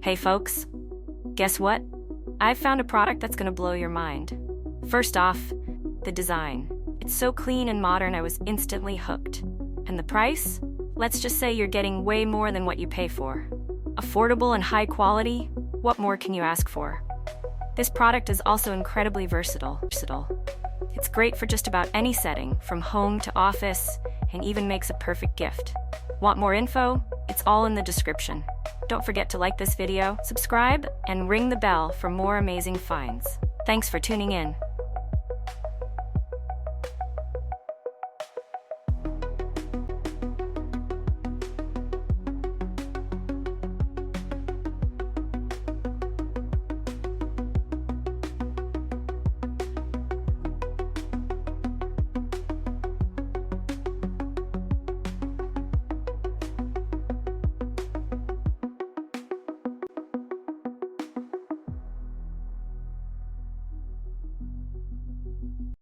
Hey folks, guess what? I've found a product that's gonna blow your mind. First off, the design. It's so clean and modern, I was instantly hooked. And the price? Let's just say you're getting way more than what you pay for. Affordable and high quality, what more can you ask for? This product is also incredibly versatile. It's great for just about any setting, from home to office, and even makes a perfect gift. Want more info? It's all in the description. Don't forget to like this video, subscribe, and ring the bell for more amazing finds. Thanks for tuning in.